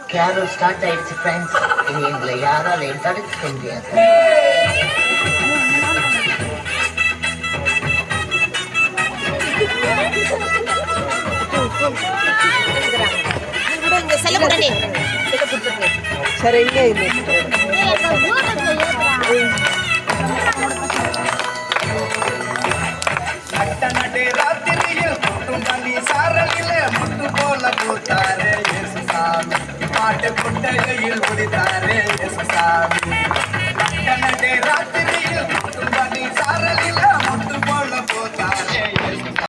Carol start ஆயிடுச்சு friends. இனி எங்களை யாராலையும் தடுக்க முடியாது. சரி இங்கே இல்லை சாரலில முட்டு போல போட்டாரே பாட்டு புட்டையில்